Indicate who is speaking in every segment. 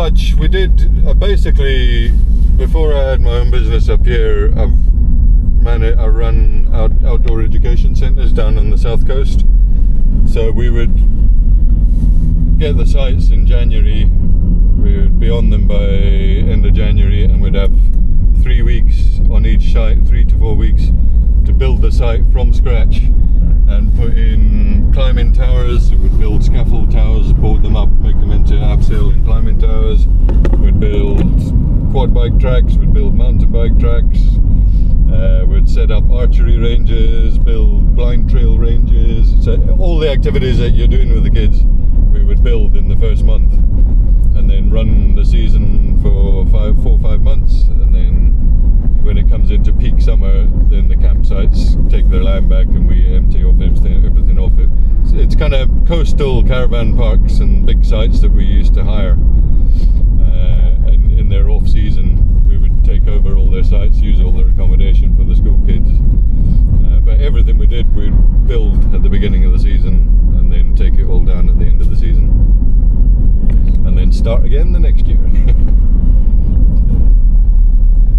Speaker 1: much. We did basically, before I had my own business up here, I run outdoor education centres down on the south coast. So we would get the sites in January, we would be on them by end of January, and we'd have 3 weeks on each site, 3 to 4 weeks, to build the site from scratch and put in climbing towers. We'd build scaffold towers, board them up, make them into abseiling climbing towers. We'd build quad bike tracks, we'd build mountain bike tracks, we'd set up archery ranges, build blind trail ranges. So all the activities that you're doing with the kids, we would build in the first month, and then run the season for 4 or 5 months, and then when it comes into peak summer, then the campsites take their land back and we empty off everything off it. So it's kind of coastal caravan parks and big sites that we used to hire, and in their off season we would take over all their sites, use all their accommodation for the school kids, but everything we did we'd build at the beginning of the season and then take it all down at the end of the season, and then start again the next year.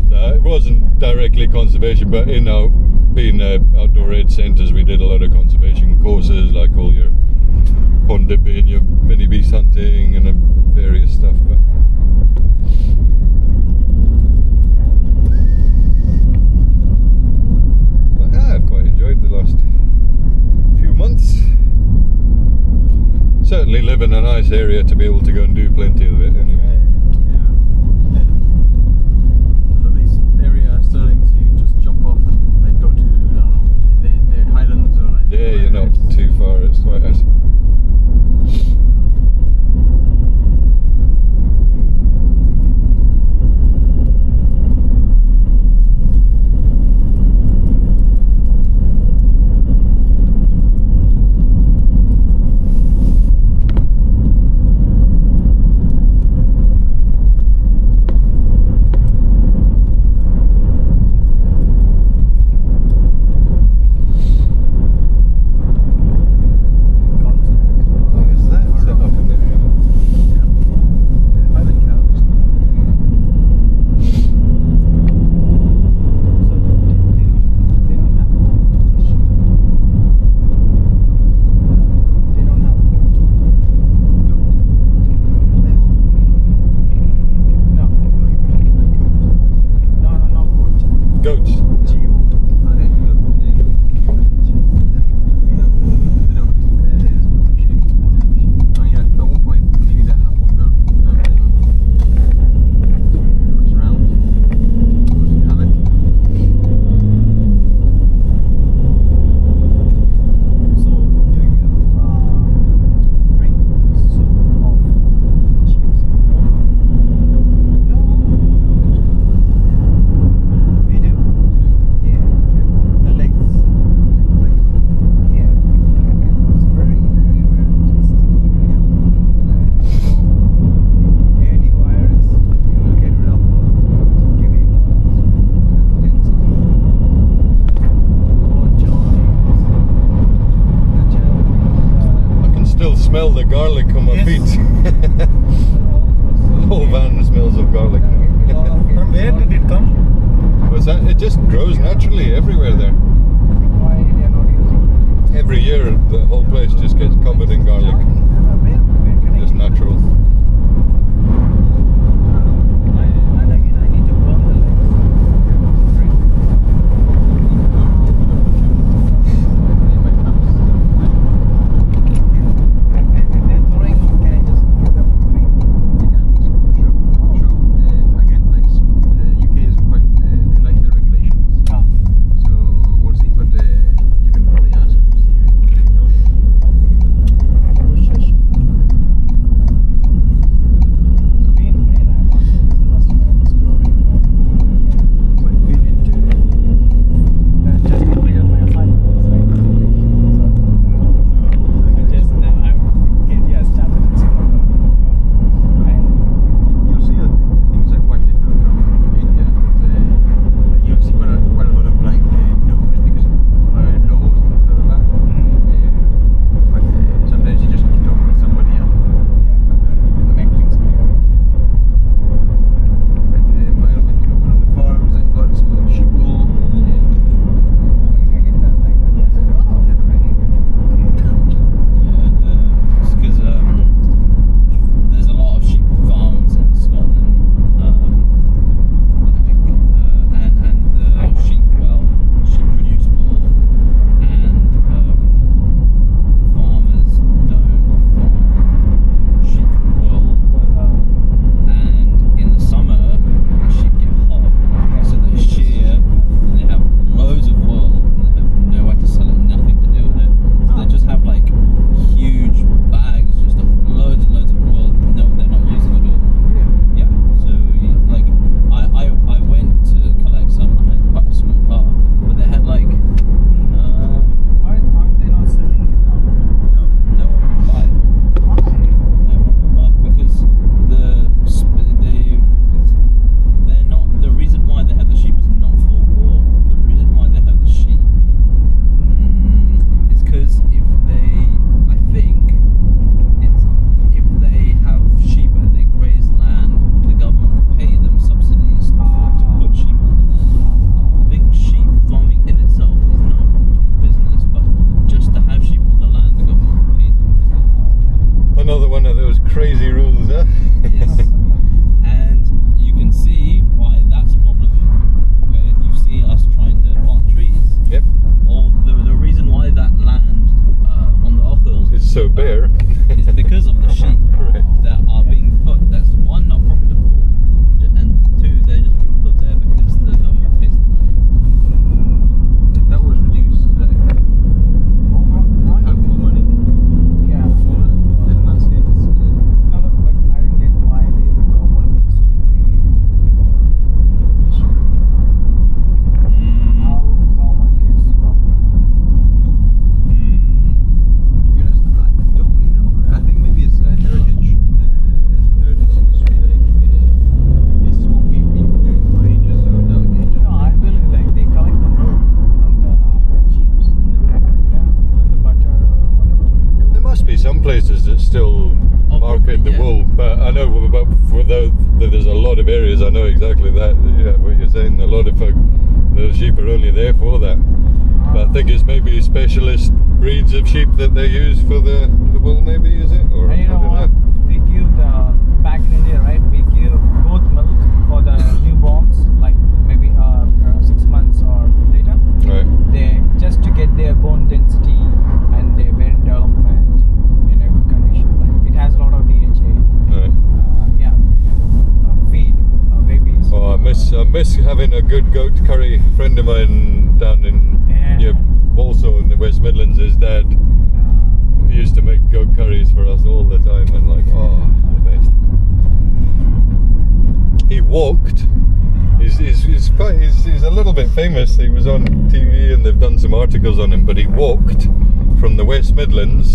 Speaker 1: So it wasn't directly conservation, but being outdoor ed centres, we did a lot of conservation courses, like all your pond dipping, your mini beast hunting, and various stuff. But I've quite enjoyed the last few months. Certainly live in a nice area to be able to go and do plenty of it anyway.
Speaker 2: Area Stirling, so you just jump off and like go to, I don't know, the Highlands or like.
Speaker 1: Yeah, you're not too far. It's quite nice. Smell the garlic on my feet. The whole van smells of garlic.
Speaker 2: From where did it come?
Speaker 1: What's that? It just grows naturally everywhere there.
Speaker 2: Why they are not using it?
Speaker 1: Every year the whole place just gets covered in garlic. Just natural.
Speaker 2: And again, I need to burn the legs.
Speaker 1: but for there's a lot of areas I know exactly that. Yeah, what you're saying. A lot of folk, the sheep are only there for that. But I think it's maybe specialist breeds of sheep that they use for the wool. Maybe is it? Or
Speaker 2: And you know what? We give back in India, right? We give goat milk for the newborns, like maybe 6 months or later.
Speaker 1: Right.
Speaker 2: They just to get their bone density and their brain development in a good condition. Like it has a lot of DHA.
Speaker 1: Right.
Speaker 2: Yeah, feed babies.
Speaker 1: Oh, I miss having a good goat curry. A friend of mine down in Walsall in the West Midlands, his dad used to make goat curries for us all the time, and like, oh, the best. He walked. He's a little bit famous. He was on TV and they've done some articles on him, but he walked from the West Midlands,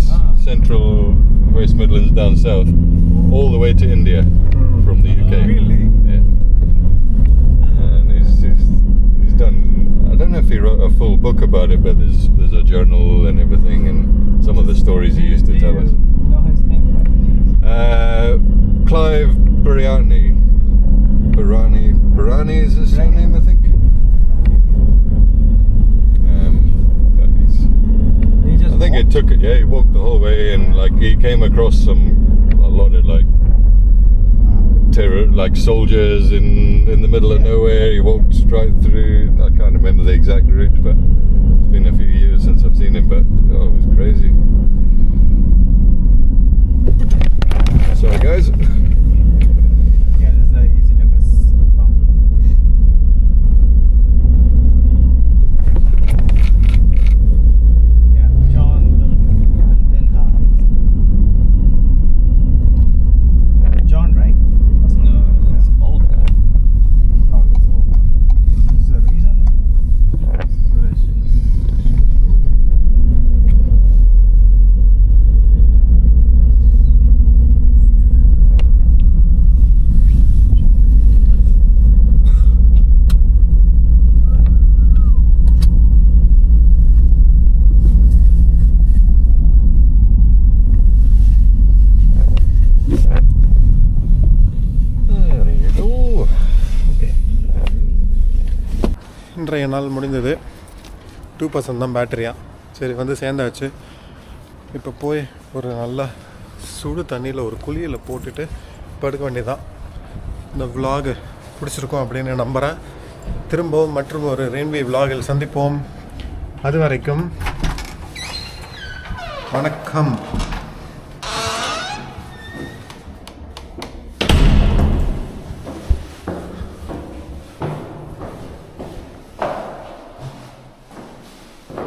Speaker 1: central West Midlands down south, all the way to India from the UK.
Speaker 2: Really?
Speaker 1: Yeah. And he's done. I don't know if he wrote a full book about it, but there's a journal and everything, and some of the stories he used to tell us.
Speaker 2: Know his name, right?
Speaker 1: Clive Barani is his surname, I think. But I think it took it. Yeah, he walked the whole way, and like he came across a lot of like terror, like soldiers in the middle of nowhere. He walked straight through. I can't remember the exact route, but it's been a few years since I've seen him. But oh, it was crazy. Sorry, guys.
Speaker 2: Yeah, this is easy to miss bump. Yeah, John Wildenhall. John, right?
Speaker 3: No, it's old now.
Speaker 2: Oh, that's old. Is there a reason? What did I say?
Speaker 4: இன்றைய நாள் முடிந்தது. 2% தான் பேட்டரியா. சரி வந்து சேர்ந்தாச்சு. இப்போ போய் ஒரு நல்ல சுடு தண்ணியில் ஒரு குளியில் போட்டுட்டு படுக்க வேண்டியதான். இந்த vlog பிடிச்சிருக்கும் அப்படின்னு நம்புகிறேன். திரும்பவும் மற்றும் ஒரு ரெயின்வே vlogல் சந்திப்போம். அது வரைக்கும் வணக்கம்.